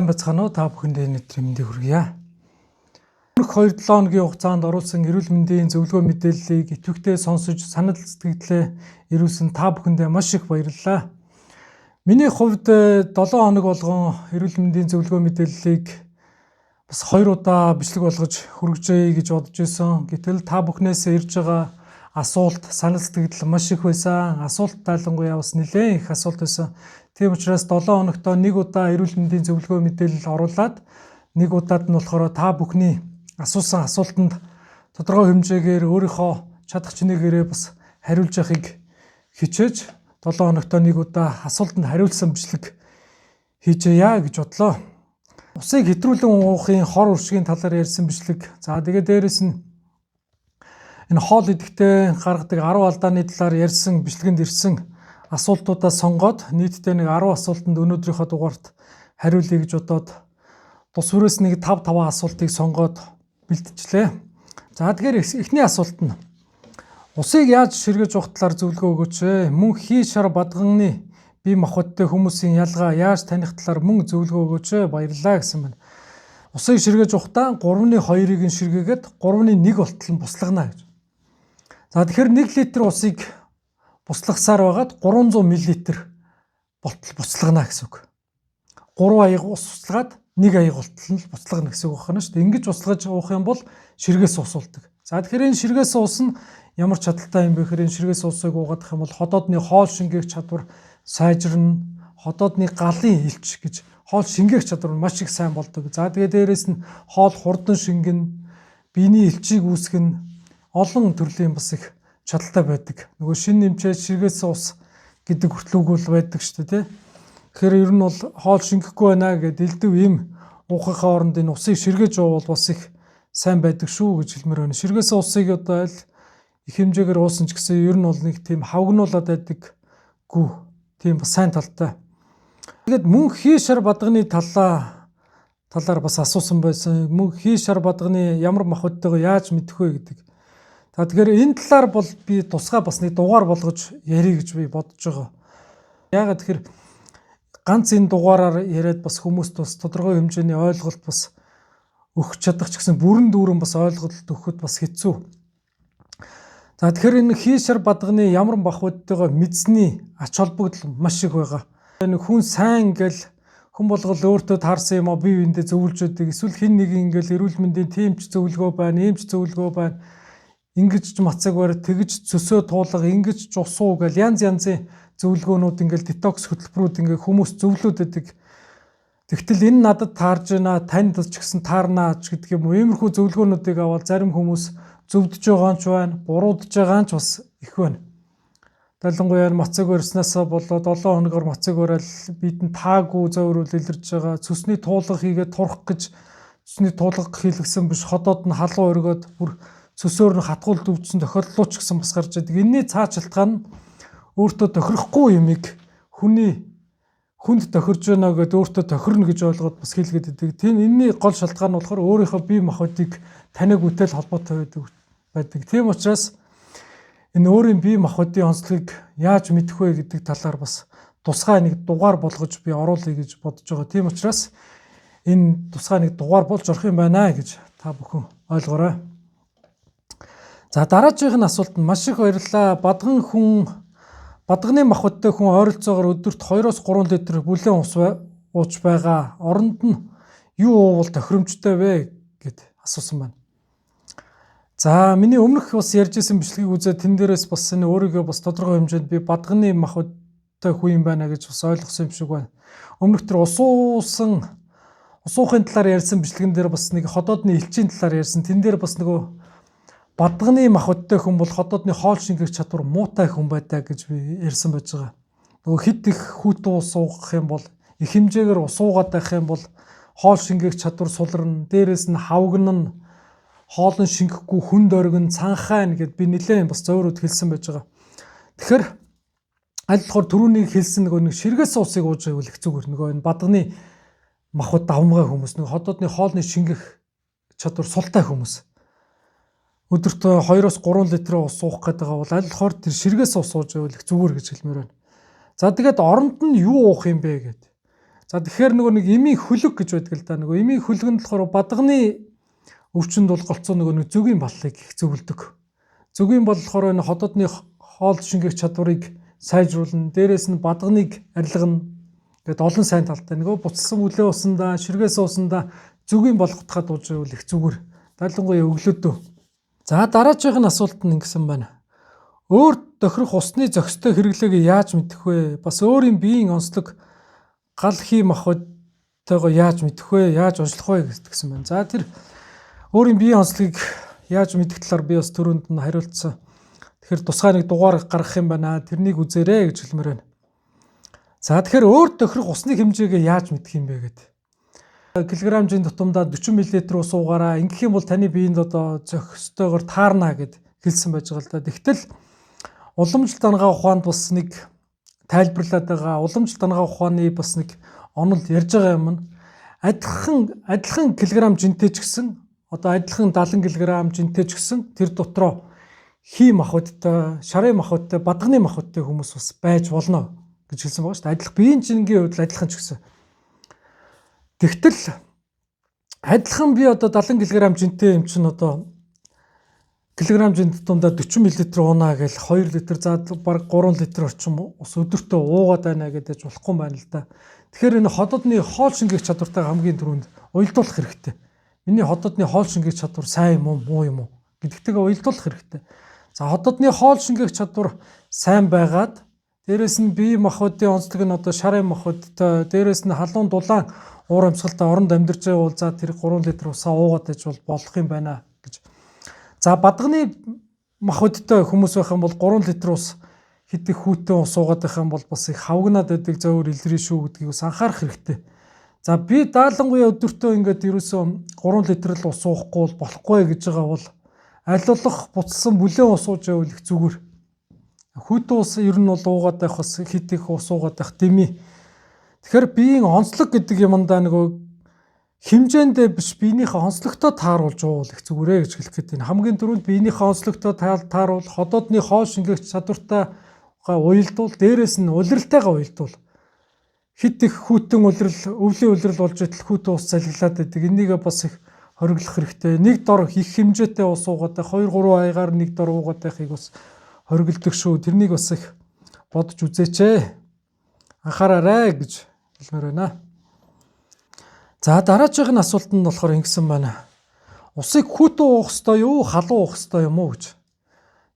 Бацгаана уу, та бүхэндээ өнөөдрийн мэндийг хүргье. Өнгөрөх 2-7 хоногийн хугацаанд оруулсан эрүүл мэндийн зөвлөгөө мэдээллийг идэвхтэй сонсож санал сэтгэлдээ ирүүлсэн та бүхэндээ маш их баярлалаа. Миний хувьд 7 хоног болгон эрүүл мэндийн зөвлөгөө мэдээллийг бас 2 удаа бичлэг болгож хүргэжээ гэж бодож байсан. Гэтэл та бүхнээс ирж байгаа асуулт, санал сэтгэл маш их байсан. Асуулт тайлангуяа бас нэлээд их асуулт байсан. Тийм учраас 7 хоногт нэг удаа эрүүл мэндийн зөвлөгөө мэдээлэл оруулаад нэг удаад нь болохоор та бүхний асуусан асуултанд тодорхой хэмжээгээр өөрийнхөө чадах чинээгээрээ бас хариулж явахыг хичээж 7 хоногт нэг удаа асуултанд хариулсан бичлэг хийжээе гэж бодлоо. Усыг хэтрүүлэн уухын хор уршгийн талаар ярьсан бичлэг. За тэгээд дээрэс нь энэ хоол идэхдээ гаргадаг 10 алдааны талаар ярьсан бичлэгэнд ирсэн асуултуудаа сонгоод нийтдээ нэг 10 асуултанд өнөөдрийнхөө дугаарт хариулъя гэж бодоод тус хүрээс нэг 5 асуултыг сонгоод бэлтжлээ. За тэгэхээр эхний асуулт нь усыг яаж ширгэж уух талаар зөвлөгөө өгөөч ээ. Мөн хий шар бадганы бие махбодтой хүмүүсийн ялгаа яаж таних талаар мөн зөвлөгөө өгөөч ээ. Баярлалаа гэсэн байна. Усыг ширгэж уухтаа 3-2-ыг нь ширгээгээд 3-1 болтол нь буслагна гэж. За тэгэхээр 1 литр усыг буслагсаар байгаад 300 мл болтол буслагна гэсэн үг. 3 аяг ус буслагаад 1 аяг болтол нь буслагна гэсэн үг байна шүү дээ. Ингэж бусгаж уух юм бол ширгээс ус болдог. За тэгэхээр энэ ширгээс ус нь ямар чадaltaй юм бэ гэхээр энэ ширгээс усыг уугаадах юм бол ходоодны хоол шингээх чадвар сайжирна, ходоодны галын элч гэж хоол шингээх чадвар нь маш их сайн болдог. За тэгээд дээрэс нь хоол хурдан шингэнэ, биений элчийг үүсгэнэ, олон төрлийн бас их чадaltaй байдаг. Нөгөө шин нэмчээ ширгээс ус гэдэг хүртлүүгүүл байдаг шүү дээ, тий. Тэгэхээр ер нь бол хоол шингэхгүй байна гэдэг элдв юм уухахын оронд энэ усыг ширгээж уувал бас их сайн байдаг шүү гэж хэлмээр байна. Ширгээс усыг одоо аль их хэмжээгээр уусан ч гэсэн ер нь бол нэг тийм хавгнуулаад байдаггүй, тийм бас сайн талтай. Тэгээд мөн хий шар бадганы талаар бас асуусан байсан. Мөн хий шар бадганы ямар махбодтойгоо яаж мэдэх вэ гэдэг. За тэгэхээр энэ талаар бол би тусгай бас нэг дугаар болгож ярих гэж би бодож байгаа. Яагаад тэгэхээр ганц энэ дугаараар яриад бас хүмүүст бас тодорхой хэмжээний ойлголт бас өгч чадах ч гэсэн бүрэн дүүрэн бас ойлголт өгөхөд бас хэцүү. За тэгэхээр энэ хий шар бадганы ямар махбодтойгоо мэдсэний ач холбогдол маш их байгаа. Энэ хүн сайн ингээл хүн болгол өөртөө таарсан юм а бие биендээ зөвлөж өгдөг. Эсвэл хин нэг ингээл эрүүл мэндийн тэмч зөвлөгөө байна, эмч зөвлөгөө байна. Ингэж ч мацаг барь, тэгж цөсөө туулга, ингэж ч усуу гэл янз янзын зөвлөгөөнүүд ингээл детокс хөтөлбөрүүд ингээ хүмүүс зөвлөд өгдөг. Тэгтэл энэ надад таарж байна, танд ч гэсэн таарнаа ч гэдэг юм уу. Иймэрхүү зөвлөгөөнүүдийг аваад зарим хүмүүс зөвдөж байгаа ч байна, буруудж байгаа ч бас их байна. Ялангуяа мацаг барьснаасаа болоод 7 хоногор мацаг барайл бидэнд таагүй зөөрөл илэрж байгаа. Цөсний туулга хийгээд турах гэж цөсний туулга хийлгсэн биш, ходоод нь халуун өргөд бүр цөсөөр нь хатгуул дөвдсөн тохиолдол ч гэсэн бас гарч идэг. Энэний цаа шалтгаан нь өөртөө тохирохгүй юмыг хүнд тохирж байна гэдээ өөртөө тохирно гэж ойлгоод бас хэлгээд идэг. Тийм энэний гол шалтгаан нь болохоор өөрийнхөө бие махбодыг таниаг үтэл холбоотой байдаг. Тийм учраас энэ өөрийн бие махбодын онцлогийг яаж мэдэх вэ гэдэг талаар бас тусгай нэг дугаар болгож би оруулъя гэж бодож байгаа. Тийм учраас энэ тусгай нэг дугаар болж орох юм байна гэж та бүхэн ойлгоорой. За дараагийн асуулт нь маш их баярлалаа. Бадганы махбодтой хүн ойролцоогоор өдөрт 2-3 литр бүлээн ус ууж байгаа. Оронд нь юу уувал тохиромжтой вэ гэд асуусан байна. За миний өмнөх бас ярьжсэн бичлэгийг үзээд тэн дээрээс бас энэ өөрийгөө бас тодорхой хэмжээнд би бадганы махбодтой хүн юм байна гэж бас ойлгосон юм шиг байна. Өмнөх төр ус уухын талаар ярьсан бичлэгэн дээр бас нэг ходоодны элчийн талаар ярьсан. Тэн дээр бас нөгөө бадганы махбодтой хүн бол ходоодны хоол шингэх чадвар муутай хүн байдаг гэж би ярьсан байж байгаа. Нөгөө хэд их хүүтэн ус уугах юм бол их хэмжээгээр ус уугаад байх юм бол хоол шингэх чадвар сулрна. Дээрээс нь хавгнана, хоолн шингэхгүй хүнд оргин, цанхайн гэд би нэлээд бас зөөрөд хэлсэн байж байгаа. Тэгэхээр аль болохоор түрүүний хэлсэн нэг ширгээс усыг ууж байвал их зүгээр. Нөгөө энэ бадганы махбод давмгай хүмүүс, нөгөө ходоодны хоолны шингэх чадвар султай хүмүүс. Өдөрт 2-3 литр ус уух гэдэг бол аль болохоор тэр ширгээс ус ууж байвал их зүгээр гэж хэлмээр байна. За тэгээд оронд нь юу уух юм бэ гэд. За тэгэхээр нөгөө нэг эмийн хөлөг гэж байдаг л да. Нөгөө эмийн хөлөг нь болохоор бадганы өвчнөд бол голцоо нөгөө зүгийн баллыг их зөвлөдөг. Зүгийн бол болохоор энэ ходоодны хоол шингээх чадварыг сайжруулна. Дээрээс нь бадганыг арилгана. Гэт олон сайн талтай. Нөгөө буцсан үлээ усандаа, ширгээс усандаа зүгийн болгоход дууж байвал их зүгээр. Далангуяа өглөөдөө. За дараагийн асуулт нь ингэсэн байна. Өөр тохирох усны зохистой хэрэглээг яаж мэдэх вэ? Бас өөрийн биеийн онцлог гал хий махбодтойгоо яаж мэдэх вэ? Яаж уншлах вэ гэсэн байна. За тэр өөрийн биеийн онцлогийг яаж мэдэх талаар би бас түрүүнд нь хариулцсан. Тэгэхээр тусгай нэг дугаар гаргах юм байна. Тэрнийг үзээрэй гэж хэлмээр байна. За тэгэхээр өөр тохирох усны хэмжээгээ яаж мэдэх юм бэ гэдэг. Килограммжийн тутамдаа 40 мл ус уугаараа. Ингэх юм бол таны биеинд одоо зохистойгоор таарна гэд хэлсэн байж байгаа л да. Тэгтэл уламжлалт дангаа ухаанд бас нэг тайлбарлаад байгаа. Уламжлалт дангаа ухааны бас нэг онол ярьж байгаа юм нь адилхан килограмм жинтэй ч гэсэн одоо адилхан 70 кг жинтэй ч гэсэн тэр дотроо хий махбодтой, шарын махбодтой, бадганы махбодтой хүмүүс бас байж болно гэж хэлсэн байгаа шүү дээ. Адилхан биеийн жингийн хувьд адилхан ч гэсэн. Тэгтэл адилхан би одоо 70 кг жинтэй юм чинь одоо килограмм жин тутамдаа 40 мл уунаа гэж 2 литр за баг 3 литр орчим ус өдөртөө уугаад байна гэдэж болохгүй байна л да. Тэгэхээр энэ ходоодны хоол шингээх чадвартай хамгийн түрүүнд уялдуулах хэрэгтэй. Миний ходоодны хоол шингээх чадвар сайн юм уу, муу юм уу гэдэгтэйгээ уялдуулах хэрэгтэй. За ходоодны хоол шингээх чадвар сайн байгаад дээрэс нь бие махбодын онцлог нь одоо шарын махбодтой, дээрэс нь халуун дулаан уур амьсгалтай оронд амьдарч байгаа бол за тэр 3 литр усаа уугаад байж бол болох юм байна гэж. За бадганы махбодтой хүмүүс байх юм бол 3 литр ус хэд их хүүтэн ус уугаад байх юм бол бас их хавгнаад байдаг зөөр илрээ шүү гэдгийг бас анхаарах хэрэгтэй. За би даалангуяа өдөртөө ингээд ерөөсөө 3 литр л ус уухгүй бол болохгүй гэж байгаа бол аль болох буцсан бүлээн ус ууж байвал их зүгээр. Хүүтэн ус ер нь бол уугаад байх бас хэд их ус уугаад байх дэмий. Тэгэхээр биеийн онцлог гэдэг юмдаа нөгөө хэмжээндээ биш биенийхээ онцлогтой тааруулж уувал их зүгээрээ гэж хэлэх гээд байна. Хамгийн түрүүнд биенийхээ онцлогтой тааруул, ходоодны хоол шингээх чадвартайгаа уялдуул, дээрээс нь улиралтайгаа уялдуул. Хит их хүүтэн улирал, өвлийн улирал болж байтал хүүтэн ус залглаад байдаг. Энийг бас их хориглох хэрэгтэй. Нэг дор их хэмжээтэй ус уугаад байх, 2-3 аягаар нэг дор уугаад байхыг бас хориглодог шүү. Тэрнийг бас их бодож үзээч ээ. Анхаараарай гэж хэлмээр байна. За дараагийн асуулт нь болохоор ингэсэн байна. Усыг хүүтэн уух ёстой юу, халуун уух ёстой юм уу гэж.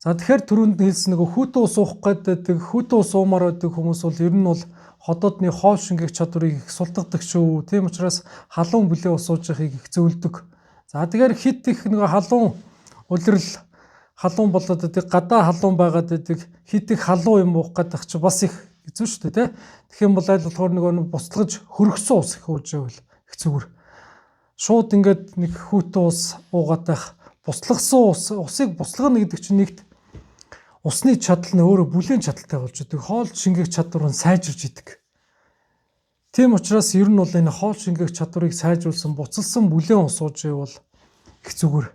За тэгэхээр түрүүнд хэлсэн нөгөө хүүтэн ус уух гэдэг, хүүтэн ус уумаар байдаг хүмүүс бол ер нь бол ходоодны хоол шингээх чадварыг их султгадаг шүү. Тийм учраас халуун бүлээн ус ууж байхыг их зөвлөдөг. За тэгэхээр хит их нөгөө халуун улирал халуун болоод байдаг, гадаа халуун байгаад байдаг, хит их халуун юм уух гэдэг чи бас их хэцүү шүү дээ, тэ. Тэгэх юм бол аль болохоор нөгөө буслагаж хөргсөн ус их ууж байвал их зүгээр. Шууд ингээд нэг хүүтэн ус уугаад байх, буслагсан усыг буслагна гэдэг чинь нэгт усны чадал нь өөрөө бүлээн чадалтай болж идэг. Хоол шингээх чадвар нь сайжирж идэг. Тийм учраас ер нь бол энэ хоол шингээх чадварыг сайжруулсан, буцалсан бүлээн ус ууж байвал их зүгээр.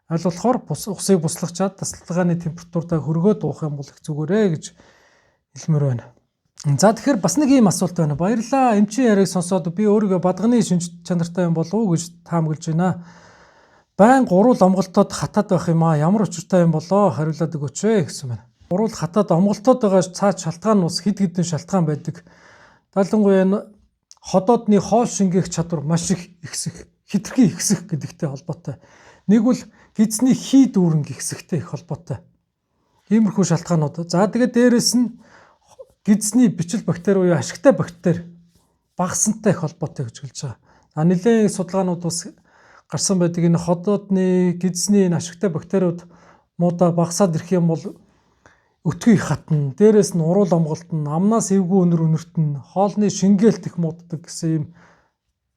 Аль болохоор усыг буслагчаад тасалгааны температуртаа хөргөөд уух юм бол их зүгээрээ гэж хэлмээр байна. За тэгэхээр бас нэг ийм асуулт байна. Баярлалаа. Эмчийн яриаг сонсоод би өөрийгөө бадганы шинж чанартай юм болов уу гэж таамаглаж байна. Байн гурвал омголтоод хатаад байх юм аа. Ямар учиртай юм болоо хариулаад өгөөч ээ гэсэн байна. Гурвал хатаад омголтоод байгаа цааш шалтгаан нь бас хэд хэдэн шалтгаан байдаг. Далангуяа энэ ходоодны хоол шингээх чадвар маш их ихсэх, хитрхи ихсэх гэдэгтэй холбоотой. Нэг бол гидсний хий дүүрэн ихсэхтэй их холбоотой. Иймэрхүү шалтгаанууд. За тэгээд дээрэс нь гидсний бичил бактери буюу ашигтай бактери багасантай их холбоотой гэж хэлж байгаа. За нэлээд судалгаанууд бас гарсан байдаг. Энэ ходоодны гидсний энэ ашигтай бактериуд муудаа багасаад ирэх юм бол өтгий хатна. Дээрээс нь уруул амгалт нь, амнаас эвгүй өнөр өнөрт нь, хоолны шингээлт их мууддаг гэсэн ийм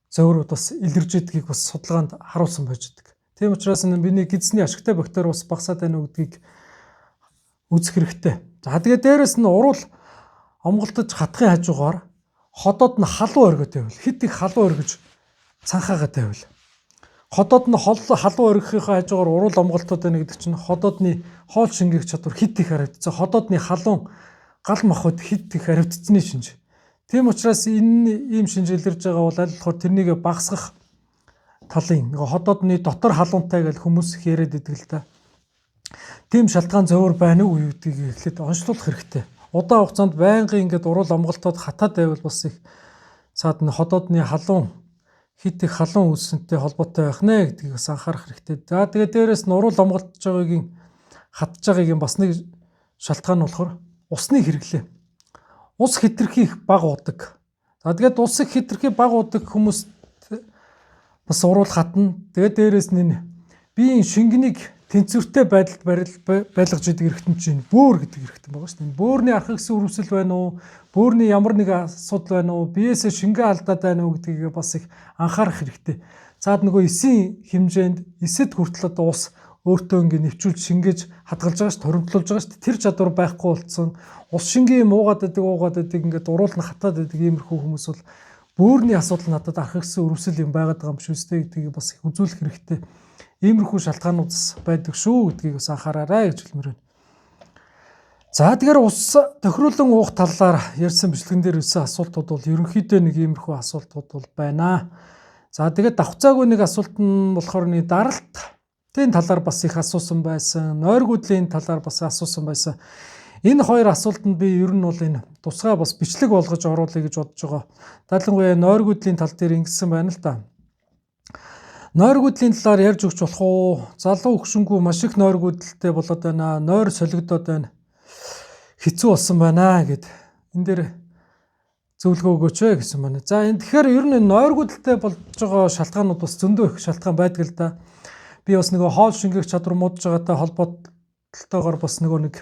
зөөрүүд бас илэрж идгийг бас судалгаанд харуулсан байж байгаа. Тийм учраас энэ биений гидсний ашигтай бактери бас багасаад байна гэдгийг үзэх хэрэгтэй. За тэгээд дээрээс нь уруул омголтож хатхын хажуугаар ходоод нь халуун оргиод байвал хит их халуун оргиж цанхаагаад байвал ходоод нь халуун оргихынхаа хажуугаар уруул омголтууд байна гэдэг чинь ходоодны хоол шингээх чадвар хит их харивдсан. Ходоодны халуун гал махбод хит их харивдсны шинж. Тийм учраас энэ ийм шинжилэрж байгаа бол аль болохоор тэрнийг багасгах талын нэг ходоодны дотор халуунтай гэж хүмүүс их яриад идэг л да. Тийм шалтгаан зовөр байна уу гэдгийг эхлээд онцлуулах хэрэгтэй. Удаан хугацаанд байнгын ингээд урал амгалтууд хатаад байвал бас их цаад нь ходоодны халуун хит их халуун үүснэнтэй холбоотой байх нэ гэдгийг бас анхаарах хэрэгтэй. За тэгээд дээрэс нь урал амгалтж байгаагийн хатж байгаагийн бас нэг шалтгаан нь болохоор усны хэрэглээ. Ус хэтэрхий их бага удаг. За тэгээд ус их хэтэрхий бага удаг хүмүүс бас урал хатна. Тэгээд дээрэс нь биеийн шингэнийг тэнцвэртэй байдалд байлгаж идэг эргэтэн чинь бөөр гэдэг эргэтэн байгаа шүү дээ. Бөөрийн арх ихсэн үрвсэл байна уу? Бөөрийн ямар нэг асуудал байна уу? Биеэсээ шингээ алдаад байна уу гэдгийг бас их анхаарах хэрэгтэй. Цаад нөгөө эсийн хэмжээнд эсэд хүртэл одоо ус өөртөө ингэ нэвчүүлж шингээж хадгалж байгаа ш, торимтлуулж байгаа ш. Тэр чадвар байхгүй болцсон. Ус шингээ уугаад байдаг ингээд уруул нь хатаад байдаг иймэрхүү хүмүүс бол бөөрийн асуудал надад арх ихсэн үрвсэл юм байгаад байгаа юм шүү дээ гэдгийг бас их үзүүлэх хэрэгтэй. Иймэрхүү шалтгаанууд байдаг шүү гэдгийг бас анхаараарай гэж хэлмээр байна. За тэгэхээр ус тохируулан уух талаар ярьсан бичлэгэн дээр ирсэн асуултууд бол ерөнхийдөө нэг иймэрхүү асуултууд бол байна. За тэгээд давхцаагүй нэг асуулт нь болохоор нэг даралтын талаар бас их асуусан байсан. Нойргүйдлийн талаар бас асуусан байсан. Энэ хоёр асуултанд би ер нь бол энэ тусгай бас бичлэг болгож оруулъя гэж бодож байгаа. Ялангуяа нойргүйдлийн тал дээр ингэсэн байна л да. Нойргүйдлийн талаар ярьж өгч болох уу? Залуу хөгшингүү маш их нойргүйдэлтэй болоод байна. Нойр солигдоод байна. Хэцүү болсон байна гэд энэ дээр зөвлөгөө өгөөч гэсэн байна. За энэ тэгэхээр ер нь нойргүйдэлтэй болж байгаа шалтгаанууд бас зөндөө их шалтгаан байдаг л да. Би бас нөгөө хоол шингээх чадвар муудж байгаатай холбоотойгоор бас нөгөө нэг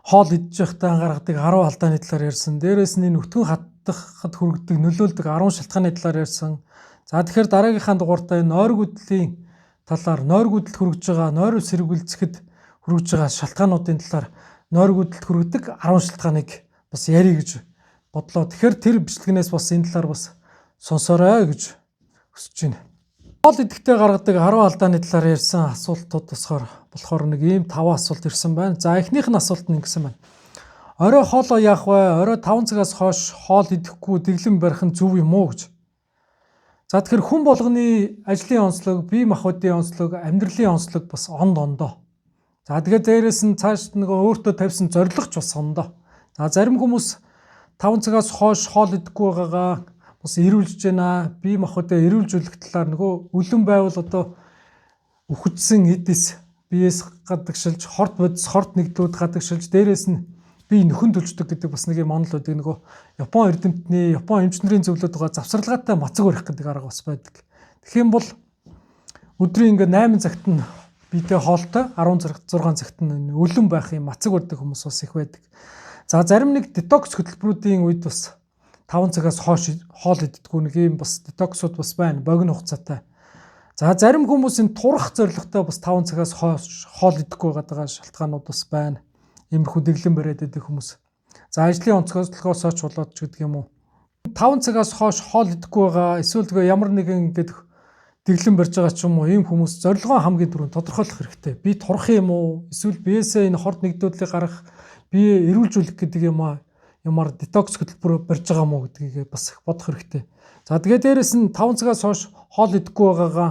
хоол идэж байхдаа анхааргадаг 10 алдааны талаар ярьсан. Дээрээс нь нүтгэн хатдахад хүргэдэг нөлөөлдөг 10 шалтгааны талаар ярьсан. За тэгэхээр дараагийнхаа дугаартаа нойргүйдлийн талаар нойргүйдэлд хүргэж байгаа нойр сэргүүлцэхэд хүргэж байгаа шалтгаануудын талаар нойргүйдэлд хүргэдэг 10 шалтгааныг бас ярих гэж бодлоо. Тэгэхээр тэр бичлэгнээс бас энэ талаар бас сонсоорой гэж хүсэж байна. Хоол идэхдээ гаргадаг 10 алдааны талаар ярьсан асуултууд болохоор нэг ийм 5 асуулт ирсэн байна. За эхнийх нь асуулт нь ингэсэн байна. Орой хоолоо яах вэ? Орой 5 цагаас хойш хоол идэхгүй дэглэм барих нь зөв юм уу гэж. За тэгэхээр хүн болгоны ажлын онцлог, бие махбодын онцлог, амьдралын онцлог бас ондоо. За тэгээд дээрэс нь цааш нөгөө өөртөө тавьсан зорилго ч бас ондоо. За зарим хүмүүс 5 цагаас хойш хоол идэхгүй байгаагаа бас эрүүлж байна. Бие махбодоо эрүүлжүүлэх талаар нөгөө үлэн байвал одоо үхжсэн эдис биеэс гадагшилж, хорт бодис хорт нэгдлүүд гадагшилж, дээрэс нь бие нөхөн төлждөг гэдэг бас нэг юм онол байдаг. Нөгөө Япон эрдэмтний, Япон эмчнэрийн зөвлөд байгаа завсарлагаатай мацаг барих гэдэг арга бас байдаг. Тэгэх юм бол өдрийн ингээ 8 цагт нь биедээ хоолтой, 16 цагт нь өлөн байх юм мацаг барьдаг хүмүүс бас их байдаг. За зарим нэг детокс хөтөлбөрүүдийн үед бас 5 цагаас хойш хоол иддэггүй нэг юм бас детоксууд бас байна, богино хугацаатай. За зарим хүмүүсийн турах зорилготой бас 5 цагаас хойш хоол идэхгүй байгаа шалтгаанууд бас байна. Иймэрхүү дэглэм бариад байдаг хүмүүс. За ажлын онцгойлгоос ч болоод ч гэдэг юм уу. 5 цагаас хойш хоол идэхгүй байгаа эсвэл ямар нэгэн ингэдэг дэглэм барьж байгаа ч юм уу, ийм хүмүүс зорилгоо хамгийн түрүүнд тодорхойлох хэрэгтэй. Би турах юм уу? Эсвэл биеэсээ энэ хорт нэгдүүдлийг гаргах, бие эрүүлжүүлэх гэдэг ямар детокс хөтөлбөр барьж байгаа мó гэдгийг бас их бодох хэрэгтэй. За тэгээд дээрэс нь 5 цагаас хойш хоол идэхгүй байгаагаа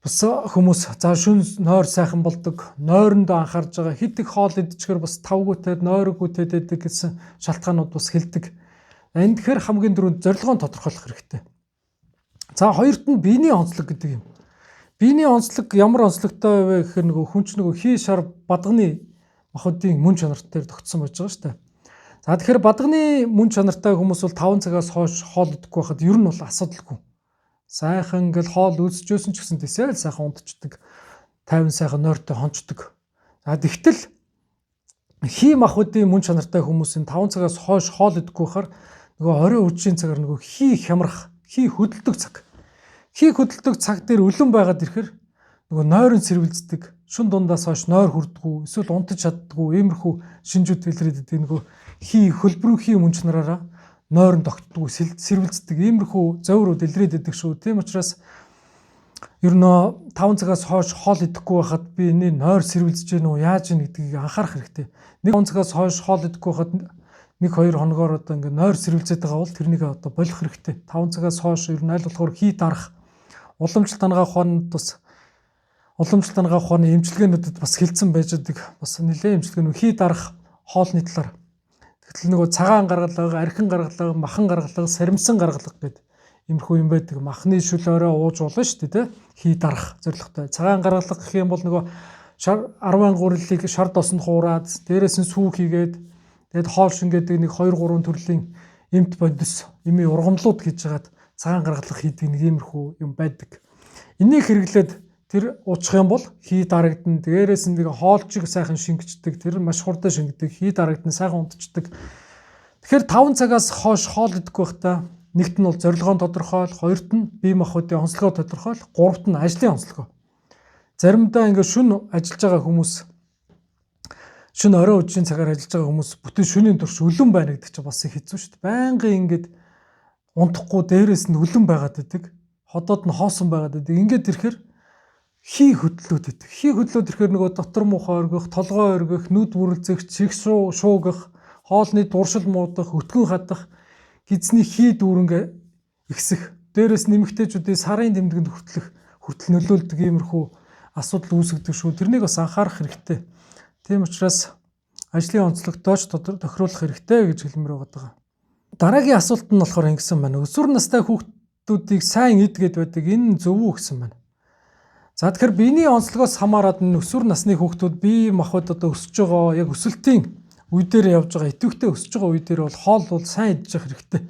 бас хүмүүс за шүн нойр сайхан болдог, нойрондоо анхаарж байгаа, хит их хоол идчихэр бас тавгүйтэй, нойргүйтэй байдаг гэсэн шалтгаанууд бас хэлдэг. Энэ тэгэхээр хамгийн түрүүнд зорилгоо тодорхойлох хэрэгтэй. За хоёрт нь биений онцлог гэдэг юм. Биений онцлог ямар онцлогтой вэ гэхээр нөгөө хүн ч нөгөө хий шар бадганы махбодын мөн чанартай тогтсон байж байгаа шүү дээ. За тэгэхээр бадганы мөн чанартай хүмүүс бол 5 цагаас хойш хоол идэхгүй байхад ер нь бол асуудалгүй. Сайхан ингээл хоол үзчихсэн ч гэсэн тэсэл сайхан унтчихдаг. 50 сайхан нойртой хончдог. За тэгтэл хий махбодын мөн чанартай хүмүүсийн 5 цагаас хойш хоол идэхгүй байхаар нөгөө орой үдшийн цагаар нөгөө хий хямрах, хий хөдөлдөг цаг. Хий хөдөлдөг цаг дээр өлөн байгаад ирэхээр нөгөө нойрон сэрвэлздэг, шүн дундаас хойш нойр хүрдэггүй, эсвэл унтаж чаддаггүй, иймэрхүү шинжүүд илрээд идэг нөгөө хий хөлбөрөө хий мөн чанараараа нойрон тогтдгүй, сэрвэлздэг, иймэрхүү зоврууд илрээд идэг шүү. Тийм учраас ер нь 5 цагаас хойш хоол идэхгүй байхад би энэ нойр сэрвэлзэж гэнэ үү, яаж гэнэ гэдгийг анхаарах хэрэгтэй. 1 цагаас хойш хоол идэхгүй байхад 1-2 хоногоор одоо ингээд нойр сэрүүлзээд байгаа бол тэрнийг одоо болох хэрэгтэй. 5 цагаас хойш ер нь аль болохоор хий дарах уламжлалт ангаах ухаанд бас уламжлалт ангаах ухааны эмчилгээнүүдэд бас хилцэн байж байгаа бас нэлээд эмчилгээнүүд хий дарах хоолны талаар. Тэгтэл нөгөө цагаан гаргалга, архин гаргалга, махан гаргалга, саримсан гаргалга гэдэг иймэрхүү юм байдаг. Махны шүлөөрөө ууж болно шүү дээ, хий дарах зорилготой. Цагаан гаргалга гэх юм бол нөгөө 10 гурилыг шар досонд хуураад дээрээс нь сүү хийгээд тэгээд хоол шингээдэг нэг 2-3 төрлийн эмт бодис эми ургамлууд хийж хагаад цагаан гаргалга хийдэг нэг иймэрхүү юм байдаг. Энийг хэрэглээд тэр уучих юм бол хий дарагдана. Дээрээс нь нэг хоолчиг сайхан шингэждэг. Тэр маш хурдан шингэдэг. Хий дарагдана, сайхан унтчихдаг. Тэгэхээр 5 цагаас хойш хоол идэхгүй байхдаа нэгт нь бол зорилгоо тодорхойл, хоёрт нь бие махбодын онцлогоо тодорхойл, гуравт нь ажлын онцлогоо. Заримдаа ингээд шүн ажиллаж байгаа хүмүүс шүн орой үеийн цагаар ажиллаж байгаа хүмүүс бүтэн шөнийн турш өлөн байна гэдэг чинь бас их хэцүү шүү дээ. Байнгын ингээд унтахгүй дээрээс нь өлөн байгаад байдаг. Ходоод нь хоосон байгаад байдаг. Ингээд ирэхээр хий хөдлөөд байдаг. Хий хөдлөөд ирэхээр нөгөө дотор муухай оргих, толгой оргих, нүд бүрэлзэх, чих шуугах, хоолны дуршил муудах, өтгөн хадах, гизний хий дүүрэнгээ ихсэх. Дээрээс нэмэгтэйчүүдийн сарын тэмдгэнд хүртэл нөлөөлдөг иймэрхүү асуудал үүсгдэг шүү. Тэрнийг бас анхаарах хэрэгтэй. Тийм учраас ажлын онцлогтойч тохируулах хэрэгтэй гэж хэлмээр байгаа. Дараагийн асуулт нь болохоор ингэсэн байна. Өсвөр настай хүүхдүүдийг сайн идгээд байдаг. Энэ зөв үү гэсэн байна. За тэгэхээр биений онцлогоос хамаарат энэ өсвөр насны хүүхдүүд бие махбод одоо өсөж байгаа яг өсөлтийн үе дээр явж байгаа идэвхтэй өсөж байгаа үе дээр бол хоол бол сайн идэж явах хэрэгтэй.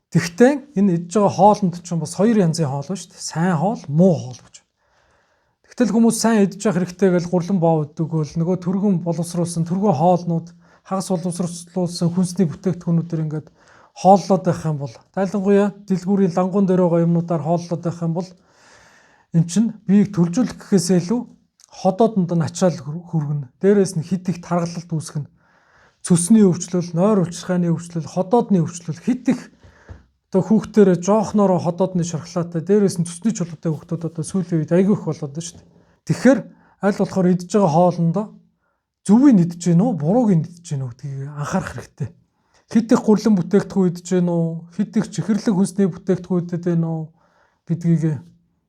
Тэгвэл энэ идэж байгаа хоолнд ч бас хоёр янзын хоол ба шүү дээ. Сайн хоол, муу хоол гэж. Тэгтэл хүмүүс сайн идэж явах хэрэгтэй гэж гурлан боовддог бол нөгөө түргэн боловсруулсан түргэн хоолнууд хагас боловсруулсан хүнсний бүтээгдэхүүнүүдээр ингээд хооллоод байх юм бол тайлангуяа дэлгүүрийн лангуун дээр байгаа юмнуудаар хооллоод байх юм бол эн чинь биеийг төлжүүлэх гэхээсээ илүү ходоодонд нь ачаал хүргэнэ. Дээрээс нь хит их таргалалт үүсгэнэ. Цөсний өвчлөл, нойр улчирхайны өвчлөл, ходоодны өвчлөл хит их одоо хүүхдээр жоохноороо ходоодны шархлаатай дээрээс нь цөсний чулуутай хүүхдүүд одоо сүүлийн үед айгүй их болоод байна шүү дээ. Тэгэхээр аль болохоор идж байгаа хоолндоо зөвийг идэж гин үү, бурууг идэж гин үү гэдгийг анхаарах хэрэгтэй. Хит их гурлан бүтээгдэхүүн идэж гин үү, хит их чихэрлэг хүнсний бүтээгдэхүүн идэж гин үү гэдгийг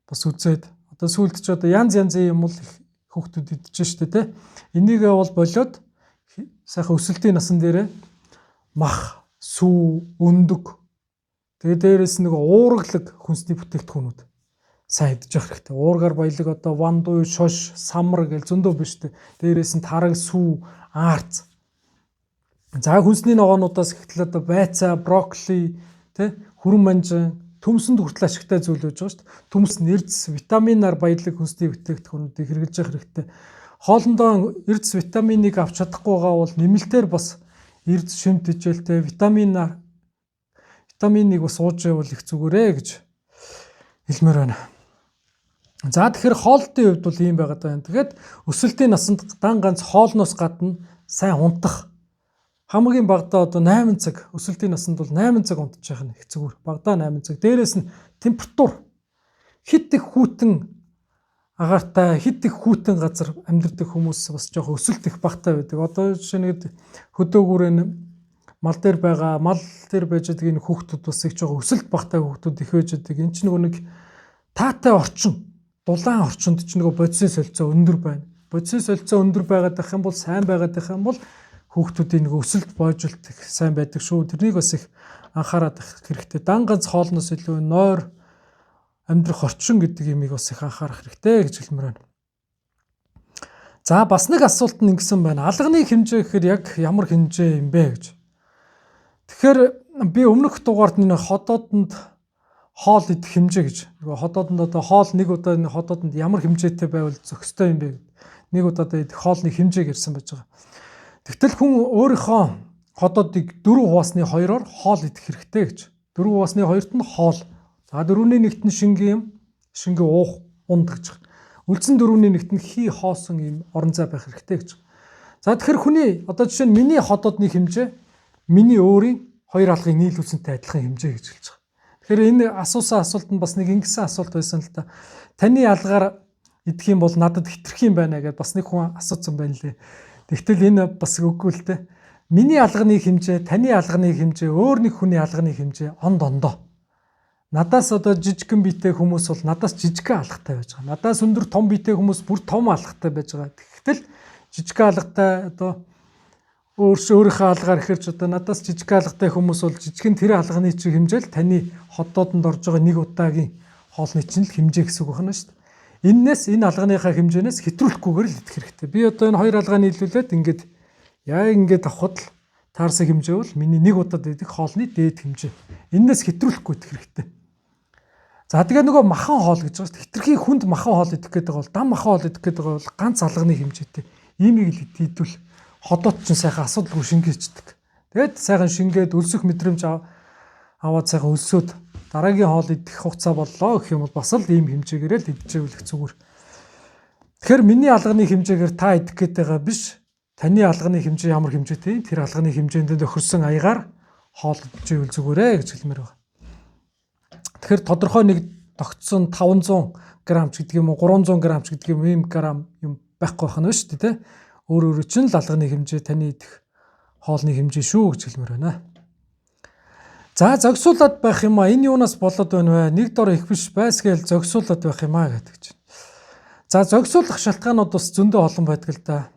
бас үзээд одоо сүүлд ч одоо янз янзын юм бол хүүхдүүд идэж штэ тэ. Энийгээ бол болоод сайхан өсөлтийн насан дээрээ мах, сүү, өндөг тэгээ дээрээс нэг уурглаг хүнсний бүтээгдэхүүнүүд сайн идэж явах хэрэгтэй. Уургаар баялаг одоо вандуй, шош, самар гэл зөндөө биш тэ. Дээрээс нь тараг, сүү, аарц. За хүнсний ногоонуудаас ихтэл одоо байцаа, брокколи, тэ хүрэн манжин, төмсөнд хүртэл ашигтай зүйл байж байгаа шүү дээ. Төмс, эрдэс, витаминаар баялаг хүнсний бүтээгдэхүүнүүдийг хэрэглэж явах хэрэгтэй. Хоолндоо эрдэс, витаминыг авч чадахгүй байгаа бол нэмэлтээр бас эрдэс, шимт ижээлтэй витаминыг бас ууж явал их зүгээрээ гэж хэлмээр байна. За тэгэхээр хоолтын хувьд бол ийм байгаад байна. Тэгээд өсөлтийн насанд дан ганц хоолноос гадна сайн унтах. Хамгийн багадаа одоо 8 цаг өсөлтийн насанд бол 8 цаг унтчих нь их зүгээр. Багадаа 8 цаг. Дээрээс нь температур хит их хүйтэн агаартай, хит их хүйтэн газар амьдардаг хүмүүс бас жоох өсөлт их багтай байдаг. Одоо жишээ нь хөдөөгүүрээ мал дээр байгаа, мал дээр байж байгаа энэ хүүхдүүд бас их жоох өсөлт багтай хүүхдүүд их байж байгаа. Энд чинь нөгөө нэг таатай орчин, дулаан орчинд чинь нөгөө бодисын солилцоо өндөр байна. Бодисын солилцоо өндөр байгаад байх юм бол сайн байгаад байх юм бол хүүхдүүдийн нэг өсөлт бойжилт их сайн байдаг шүү. Тэрнийг бас их анхаарах хэрэгтэй. Дан ганц хоолноос илүү нойр амьдрах орчин гэдэг юмыг бас их анхаарах хэрэгтэй гэж хэлмээр байна. За бас нэг асуулт нь ингэсэн байна. Алганы хэмжээ гэхээр яг ямар хэмжээ юм бэ гэж. Тэгэхээр би өмнөх дугаард нэг ходоодонд хоол идэх хэмжээ гэж. Нөгөө ходоодонд одоо хоол нэг удаа энэ ходоодонд ямар хэмжээтэй байвал зохистой юм бэ гэдэг. Нэг удаадаа идэх хоолны хэмжээг ярьсан байж байгаа. Тэгтэл хүн өөрийнхөө ходоодыг 4 хуваасны 2-оор хоол идэх хэрэгтэй гэж. 4 хуваасны 2-т нь хоол. За 4-ний 1-т нь шингэн юм, шингэн уух, унд гэж байна. Үлдсэн 4-ний 1-т нь хий хоосон юм орон зай байх хэрэгтэй гэж. За тэгэхээр хүний одоо жишээ нь миний ходоодны хэмжээ миний өөрийн 2 алгыг нийлүүлсэнтэй адилхан хэмжээ гэж хэлж байгаа. Тэгэхээр энэ асуусан асуулт нь бас нэг ингэсэн асуулт байсан л та. Таны алгаар идэх юм бол надад хитрх юм байна гэдээ бас нэг хүн асуусан байна лээ. Тэгтэл энэ бас үгүй л дээ. Миний алганы хэмжээ, таны алганы хэмжээ, өөр нэг хүний алганы хэмжээ ондоо. Надаас одоо жижигхэн биетэй хүмүүс бол надаас жижигхэн алгатай байж байгаа. Надаас өндөр том биетэй хүмүүс бүр том алгатай байж байгаа. Тэгэхдээ жижигхэн алгатай одоо өөрийнхөө алгаар ихэрч одоо надаас жижигхэн алгатай хүмүүс бол жижигхэн тэр алганы чинь хэмжээл таны хотоодонд орж байгаа нэг удаагийн хоолны чинь л хэмжээ гэсэн үг байна шүү дээ. Иннээс энэ алганыхаа хэмжээнээс хэтрүүлэхгүйгээр л идэх хэрэгтэй. Би одоо энэ хоёр алгааны нийлүүлээд ингээд яа ингээд авахд л таарсан хэмжээ бол миний нэг удаад идэх хоолны дээд хэмжээ. Иннээс хэтрүүлэхгүй идэх хэрэгтэй. За тэгээ нөгөө махан хоол гэж байгаа шүү дээ. Хитрхи хүнд махан хоол идэх гэдэг бол дан махан хоол идэх гэдэг бол ганц алганы хэмжээтэй. Иймийг л идвэл ходоод ч сайхан асуудалгүй шингээждэг. Тэгээд сайхан шингээд өлсөх мэдрэмж аваад сайхан өлсөд дараагийн хоол идэх хугацаа боллоо гэх юм бол бас л ийм хэмжээгээр л идчихвэл их зүгээр. Тэгэхээр миний алганы хэмжээгээр та идэх гээд байгаа биш. Таны алганы хэмжээ ямар хэмжээтэй? Тэр алганы хэмжээнд тохирсон аягаар хоол идчихвэл зүгээрээ гэж хэлмээр байна. Тэгэхээр тодорхой нэг тогтсон 500 г ч гэдэг юм уу 300 г ч гэдэг юм ийм грамм юм байхгүй байх нь шүү дээ, тэ. Өөр чинь л алганы хэмжээ таны идэх хоолны хэмжээ шүү гэж хэлмээр байна. За зогсуулаад байх юм а энэ юунаас болоод байна вэ? Нэг дор их биш байсгээл зогсуулаад байх юм а гэдэг чинь. За зогсуулах шалтгаанууд бас зөндөө олон байдаг л да.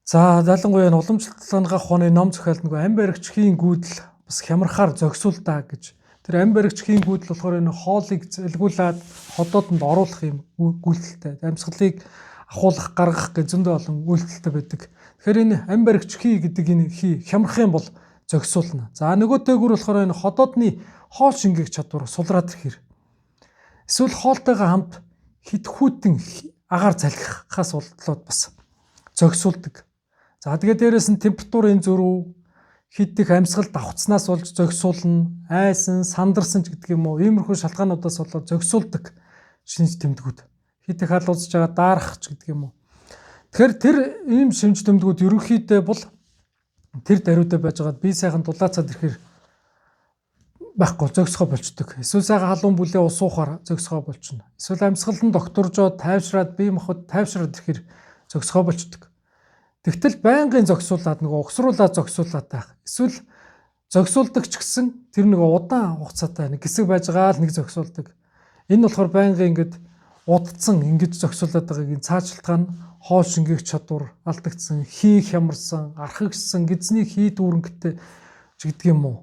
За залангуяа уламжлалт ухааны ном зохиол нөгөө ам баригчхийн гүйдэл бас хямрахаар зогсуулдаа гэж. Тэр ам баригчхийн гүйдэл болохоор энэ хоолыг залгуулад ходоодонд оруулах юм гүйдэлтэй. Амьсгалыг ахуулах, гаргах гэж зөндөө олон үйлдэлтэй байдаг. Тэгэхээр энэ ам баригчхий гэдэг энэ хямрах юм бол зогсуулна. За нөгөөтэйгүр болохоор энэ ходоодны хоол шингээх чадвар сулраад ирэхээр эсвэл хоолтойгоо хамт хитхүүтэн агаар залхихаас болоод бас зогсуулдаг. За тэгээд дээрэс нь температурын зөрүү хит их амьсгал давхцнаас болж зогсуулна, айсан, сандарсан ч гэдэг юм уу. Иймэрхүү шалтгаануудаас болоод зогсуулдаг шинж тэмдгүүд. Хит их халуузж байгаа даарах ч гэдэг юм уу. Тэгэхээр тэр ийм шинж тэмдгүүд ерөнхийдөө бол тэр даруйдаа байж байгаад би сайхан дулаацаад ирэхээр байхгүй зогсгоо болчдөг. Эсвэл сайхан халуун бүлээ усуухаар зогсгоо болчихно. Эсвэл амьсгал нь докторжоо тайвшраад бие махбод тайвшраад ирэхээр зогсгоо болчдөг. Тэгтэл байнгын зогсуулаад нөгөө угсруулаад зогсуулаад байх. Эсвэл зогсуулдаг ч гэсэн тэр нөгөө удаан хугацаатай нэг хэсэг байж байгаа л нэг зогсуулдаг. Энэ болохоор байнгын ингээд удцсан ингэж зогсуулаад байгаагийн цааш шалтгаан хоол шингээх чадвар алдагдсан, хий хямарсан, архагссан, гизний хий дүүрэнгтэй ч гэдэг юм уу.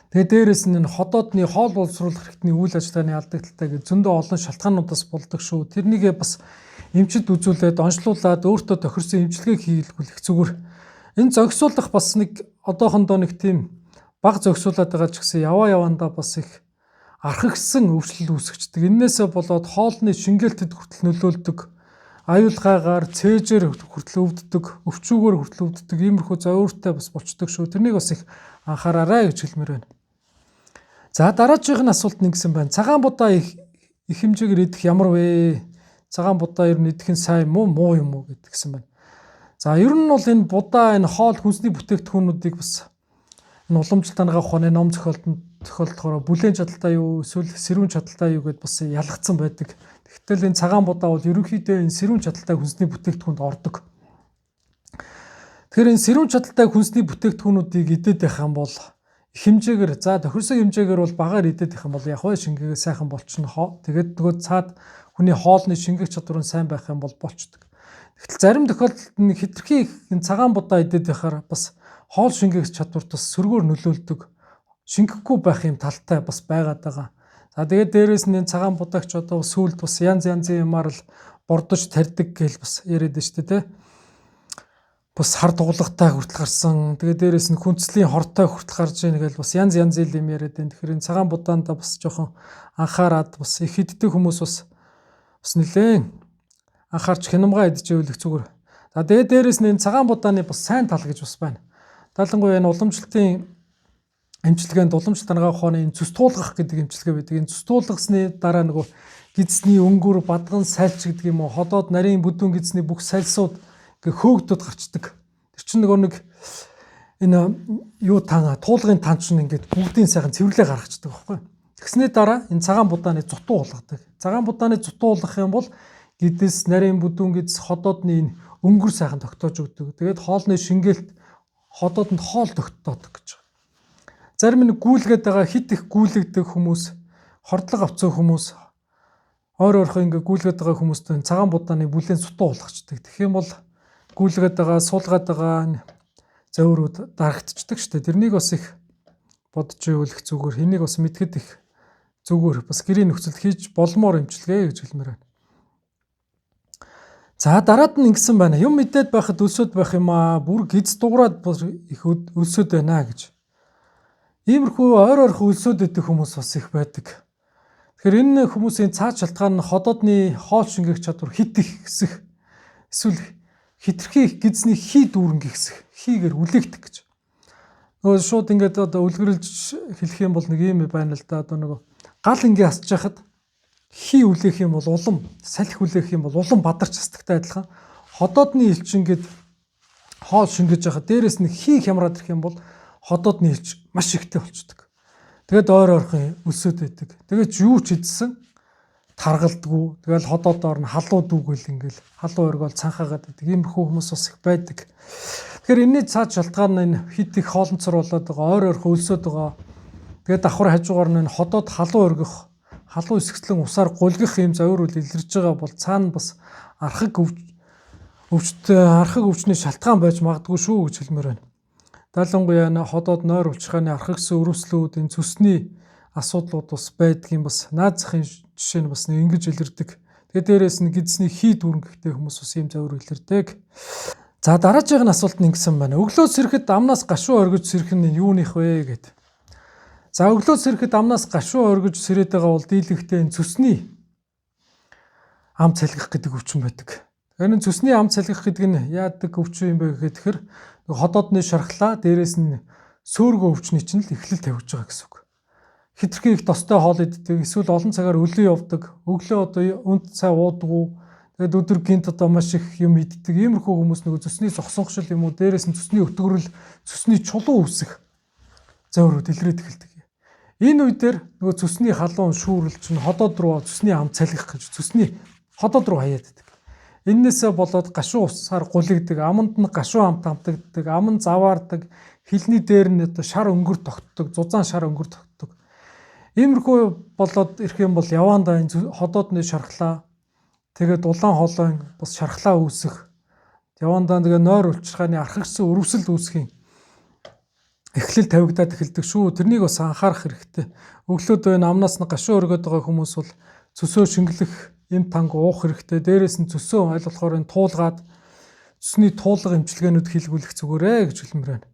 Тэгээ дээрэс нь ходоодны хоол боловсруулах хэрэгтний үйл ажиллагааны алдагдaltaй гэж зөндөө олон шалтгаануудаас болдог шүү. Тэрнийгээ бас эмчилд үзүүлээд онцлуулад өөртөө тохирсон эмчилгээг хийлгүүл их зүгээр. Энэ зогсуулах бас нэг одоохондоо нэг тийм баг зогсуулаад байгаа ч гэсэн явандаа бас их архагссан өвчлөл үүсгэждэг. Иннээсээ болоод хоолны шингээлтэд хүртэл нөлөөлдөг. Аюулгаагаар цээжээр хүртэл өвддөг, өвчүүгээр хүртэл өвддөг. Иймэрхүү зовёртой бас болчдөг шүү. Тэрнийг бас их анхаараарай гэж хэлмээр байна. За дараагийн асуулт нэгсэн байна. Цагаан будаа их хэмжээгээр идэх ямар вэ? Цагаан будаа ер нь идэх нь сайн муу юм уу гэдгсэн байна. За ер нь бол энэ будаа энэ хоол хүнсний бүтээгдэхүүнүүдийг бас энэ уламжлалт ухааны ном зохиолдохоор бүлээн чадaltaй юу эсвэл сэрүүн чадaltaй юу гэдээ бас ялгцсан байдаг. Тэгтэл энэ цагаан будаа бол ерөнхийдөө энэ сэрүүн чадaltaй хүнсний бүтээгдэхүүнд ордог. Тэгэхээр энэ сэрүүн чадaltaй хүнсний бүтээгдэхүүнүүдийг идээд байх юм бол хэмжээгээр за тохирсон хэмжээгээр бол багаар идээд байх юм бол яг хөө шингээгээ сайхан болчихно. Тэгээд нөгөө цаад хүний хоолны шингэх чадвар нь сайн байх юм бол болчдөг. Тэгтэл зарим тохиолдолд нэг хитрхи энэ цагаан будаа идээд байхаар бас хоол шингэх чадварт бас сөргөөр нөлөөлдөг. Шингэхгүй байх юм талтай бас байгаад байгаа. За тэгээд дээрэс нь энэ цагаан будаагч одоо сүүлд бас янз янзын юмар л бордож тарьдаг гэж бас яриад байна шүү дээ, тэ. Бас хар дуглагтай хүртэл гарсан. Тэгээд дээрэс нь хүнцлийн хортой хүртэл гарч ийн гэж бас янз янзын юм яриад байна. Тэгэхээр энэ цагаан будаанда бас жоохон анхаарад бас их иддэг хүмүүс бас нэлээд анхаарч хянамгаа идчихвэл их зүгээр. За тэгээд дээрэс нь энэ цагаан будааны бас сайн тал гэж бас байна. Талангуяа энэ уламжлалтын эмчилгээнд уламжлалт ухааны энэ цус туулгах гэдэг эмчилгээ байдаг. Энэ цус туулгасны дараа нөгөө гидсний өнгөр, бадган, сальч гэдэг юм уу, ходоод нарийн бүдүүн гидсний бүх сальсууд хөөгдөд гарчдаг. Тэр чинь нөгөө нэг энэ юу туулгын тан чинь ингээд бүгдийн сайхан цэвэрлээ гаргацдаг байхгүй. Тэгсний дараа энэ цагаан будааны зутуу уулгадаг. Цагаан будааны зутуу уулгах юм бол гидс, нарийн бүдүүн гидс, ходоодны энэ өнгөр сайхан тогтоож өгдөг. Тэгээд хоолны шингээлт ходоодонд хоол тогтдоодог гэж. Зарим нь гүйлгээд байгаа хит их гүйлэгдэг хүмүүс, хордлого авцсан хүмүүс, ойр ойрхон ингээ гүйлгээд байгаа хүмүүстэй цагаан будааны бүлээн сутуу уулгачдаг. Тэгэх юм бол гүйлгээд байгаа, суулгаад байгаа завирууд дарагдчихдаг шүү дээ. Тэрнийг бас их бодож ивэл их зүгээр, хэнийг бас мэдгэд их зүгээр бас гэрийн нөхцөлд хийж болмоор имчилгээ гэж хэлмээр байна. За дараад нь ингэсэн байна. Юм мэдээд байхад өлсөд байх юм аа. Бүр гиз дуураад их өлсөд байна гэж. Иймэрхүү ойр ойрхон өлсөд идэх хүмүүс бас их байдаг. Тэгэхээр энэ хүмүүсийн цаад шалтгаан нь ходоодны хоол шингээх чадвар хит их гэсэх, эсвэл хитрхи их гизний хий дүүрэн гихсэх, хийгээр үлээгдэх гэж. Нөгөө шууд ингээд одоо үлгэрлж хэлэх юм бол нэг юм байна л да. Одоо нөгөө гал ингээ асч яхад хий үлээх юм бол улам, салхи үлээх юм бол улам бадарч хастагтай адилхан. Ходоодны элч ингээд хоол шингэж яхад дээрэс нь хий хямраад ирэх юм бол ходоодны элч маш ихтэй болчдөг. Тэгээд ойр ойрхон өлсөд байдаг. Тэгээд юу ч идсэн таргалдаггүй. Тэгэл ходоодоор нь халуу дүүгэл ингээл халуу өргөөл цанхаагаад байдаг. Иймэрхүү хүмүүс бас их байдаг. Тэгэхээр энэний цаад шалтгаан нь энэ хит их хоолнцор болоод байгаа ойр ойрхон өлсөд байгаа. Тэгээд давхар хажуугаар нь ходоод халуу өргөх, халуу эсгэгтлэн усаар гулгих юм завирууд илэрж байгаа бол цаана бас архаг өвчтний шалтгаан байж магадгүй шүү гэж хэлмээр байна. Далангуяа ходоод нойр улчгааны архагсан өрөвслүүдийн цөсний асуудлууд бас байдаг юм бас наад захын жишээ нь бас нэг ингэж илэрдэг. Тэгээд дээрээс нь гидсний хий дүүрэнгтэй хүмүүс бас ийм завир илэрдэг. За дараагийн асуулт нь ингэсэн байна. Өглөө сэрэхэд амнаас гашуу оргиж сэрэх нь юуных вэ гэд. За өглөө сэрэхэд амнаас гашуу оргиж сэрээд байгаа бол дийлэгтэй цөсний ам цалгих гэдэг өвчин байдаг. Энэ цөсний ам цалгих гэдэг нь яадаг өвчин юм бэ гэхээр ходоодны шархлаа дээрээс нь сөөргөө өвчний чинь л эхлэл тавьж байгаа гэсэн үг. Хитрхи их тостой хоол иддэг, эсвэл олон цагаар өлөө явдаг, өглөө одоо үнд цай уудаггүй, тэгээд өдөр гинт одоо маш их юм иддэг. Иймэрхүү хүмүүс нөгөө цөсний зогсонгошил юм уу, дээрээс нь цөсний өтгөрөл, цөсний чулуу үсэх завирууд илрээд эхэлдэг. Энэ үедэр нөгөө цөсний халуун шүүрэл чинь ходоод руу цөсний ам цалгих гэж цөсний ходоод руу хаяад байдаг. Эннээсээ болоод гашуу усаар гулигдаг, аманд нь гашуу амт хамтагддаг, ам нь заваардаг, хилний дээр нь одоо шар өнгөр тогтдог, зузаан шар өнгөр тогтдог. Иймэрхүү болоод ирэх юм бол яваандаа энэ ходоодны шархлаа, тэгээд улаан хоолой бас шархлаа үүсэх, яваандаа тэгээ нойр улчирхааны архагсан өрөвсөл үүсхийн эхлэл тавигдаад эхэлдэг шүү. Тэрнийг бас анхаарах хэрэгтэй. Өглөөд байна амнаас нь гашуу өргөд байгаа хүмүүс бол цөсөө шингэлэх эм танг уух хэрэгтэй. Дээрээс нь цөсөө аль болохоор энэ туулгаад цөсний туулга эмчилгээнүүд хийлгүүлэх зүгээрээ гэж хэлмээр байна.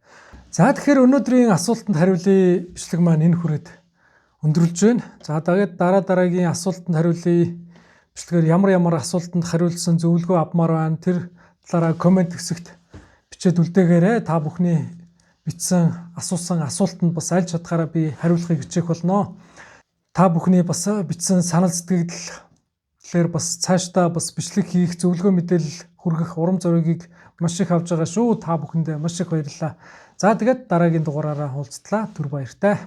За тэгэхээр өнөөдрийн асуултанд хариулъя бичлэг маань энэ хүрээд өндөрлж байна. За тэгээд дараагийн асуултанд хариулъя бичлэгээр ямар асуултанд хариулсан зөвлөгөө авмаар байна. Тэр талаараа комент хэсэгт бичээд үлдээгээрэй. Та бүхний бичсэн асуусан асуултанд бас аль чадхаараа би хариулахыг хичээх болно. Та бүхний бас бичсэн санал сэтгэлээр бас цаашдаа бас бичлэг хийх, зөвлөгөө мэдээлэл хүргэх урам зоригийг маш их авч байгаа шүү. Та бүхэндээ маш их баярлалаа. За тэгээд дараагийн дугаараараа уулзтлаа. Түр баяртай.